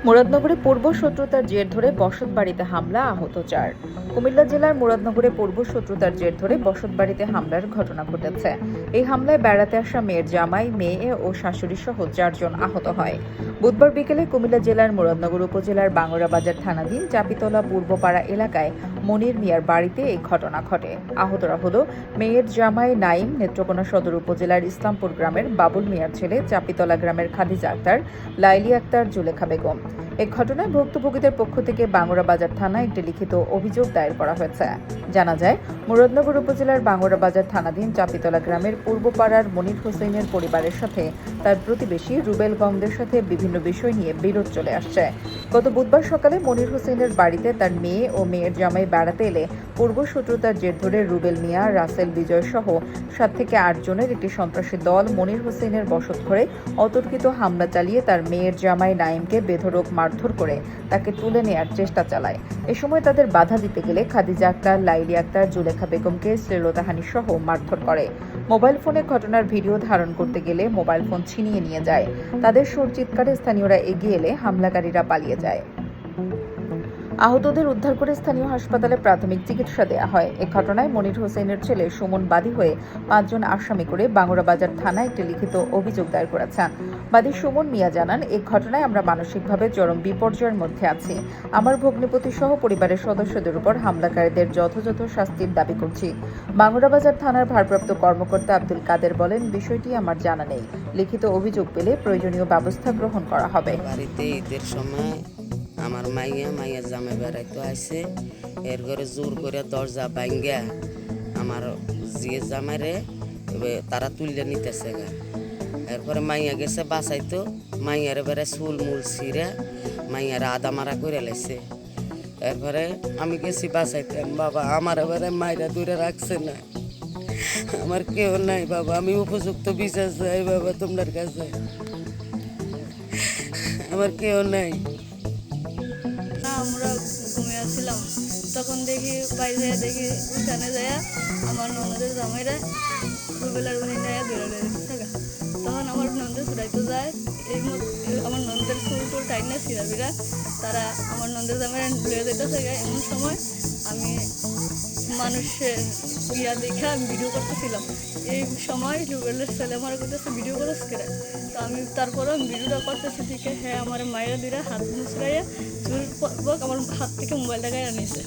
মুরাদনগরে পূর্ব শত্রুতার জের ধরে বসতবাড়িতে হামলা, আহত 4। কুমিল্লা জেলার মুরাদনগরে পূর্ব শত্রুতার জের ধরে বসতবাড়িতে হামলার ঘটনা ঘটেছে। এই হামলায় বেড়াতে আসা মেয়ের জামাই, মেয়ে ও শাশুড়ি সহ 4 জন আহত হয়। বুধবার বিকেলে কুমিল্লা জেলার মুরাদনগর উপজেলার বাঙ্গুরাবাজার থানাধীন চাপিতলা পূর্বপাড়া এলাকায় মনির মিয়ার বাড়িতে এই ঘটনা ঘটে। আহতরা হল মেয়ের জামাই নাইম, নেত্রকোনা সদর উপজেলার ইসলামপুর গ্রামের বাবুল মিয়ার ছেলে, চাপিতলা গ্রামের খাদিজা আক্তার, লাইলি আক্তার, জুলেখা বেগম। এই ঘটনায় ভুক্তভোগীদের পক্ষ থেকে বাঙ্গুরাবাজার থানায় একটি লিখিত অভিযোগ দায়ের করা হয়েছে। জানা যায়, মুরাদনগর উপজেলার বাঙ্গুরাবাজার থানাধীন চাপিতলা গ্রামের পূর্বপাড়ার মনির হোসেনের পরিবারের সাথে তার প্রতিবেশী রুবেল গংদের সাথে বিভিন্ন বিষয় নিয়ে বিরোধ চলে আসছে। গত বুধবার সকালে মনির হোসেনের বাড়িতে তার মেয়ে ও মেয়ের জামাই বেড়াতে এলে পূর্ব শত্রুতার জের ধরে রুবেল মিয়া, রাসেল বিজয় সহ 7 থেকে 8 জনের একটি সন্ত্রাসী দল মনির হোসেনের বসতঘরে অতর্কিত হামলা চালিয়ে তার মেয়ের জামাই নাইমকে বেধড়ক মারধর করে তাকে তুলে নেয়ার চেষ্টা চালায়। এ সময় তাদের বাধা দিতে গেলে খাদিজা আক্তার, লাইলি আক্তার, জুলেখা বেগমকে শ্লীলতাহানি সহ মারধর করে। মোবাইল ফোনে ঘটনার ভিডিও ধারণ করতে গেলে মোবাইল ফোন ছিনিয়ে নিয়ে যায়। তাদের সুর চিৎকারে স্থানীয়রা এগিয়ে এলে হামলাকারীরা পালিয়ে যায়। আহতদের উদ্ধার করে স্থানীয় হাসপাতালে প্রাথমিক চিকিৎসা দেওয়া হয়। এ ঘটনায় মনির হোসেনের ছেলে সুমন বাদী হয়ে 5 জন আসামি করে বাঙ্গুরাবাজার থানায় একটি লিখিত অভিযোগ দায়ের করেছেন। বাদী সুমন মিয়া জানান, এই ঘটনায় আমরা মানসিকভাবে চরম বিপর্যয়ের মধ্যে আছি। আমার ভগ্নিপতি সহ পরিবারের সদস্যদের উপর হামলাকারীদের যথাযথ শাস্তির দাবি করছি। বাঙ্গুরাবাজার থানার ভারপ্রাপ্ত কর্মকর্তা আব্দুল কাদের বলেন, বিষয়টি আমার জানা নেই। লিখিত অভিযোগ পেলে প্রয়োজনীয় ব্যবস্থা গ্রহণ করা হবে। বাড়িতে ঈদের সময় আমার মাইয়া জামাই বেড়াইতে আসে, এর ঘরে জোর করে দরজা ভাঙ্গা আমার জিয়ে জামাইরে তারা তুলে নিতেছে গা। এরপরে মাইয়া গেছে বাঁচাইতো, মাইয়ারে বেড়ে চুল মুল ছিঁড়ে মাইয়ারে আদা মারা করে লাইছে। এরপরে আমি গেছি বাঁচাইতে, বাবা আমার এবারে মাইরা দূরে রাখছে না, আমার কেউ নাই বাবা, আমি উপযুক্ত বিচার চাই বাবা তোমার কাছে, আমার কেউ নাই। আমরা ঘুমিয়ে আসছিলাম, তখন দেখি বাইরে দেখি উঠানে যায় আমার ননদের জামাইরা রুবেলার বাড়ি যায় ধরে থাকা। তখন আমার ননদের ছুটাইতে যায়, আমার ননদের চুল টুল টাইট না ছিঁড়াবিরা, তারা আমার ননদের জামাইরা লয়ে যেতেছে গা। এমন সময় আমি মানুষের ইয়া দেখে আমি ভিডিও করতেছিলাম। এই সময় রুবেলের ছেলে আমার করতেছে ভিডিও করস করে। তো আমি তারপরে ভিডিওটা করতেছি দেখে হ্যাঁ আমার মায়েরা দুইরা হাত মুচড়াইয়া চুল আমার হাত থেকে মোবাইলটা গায়ে নিয়েছে।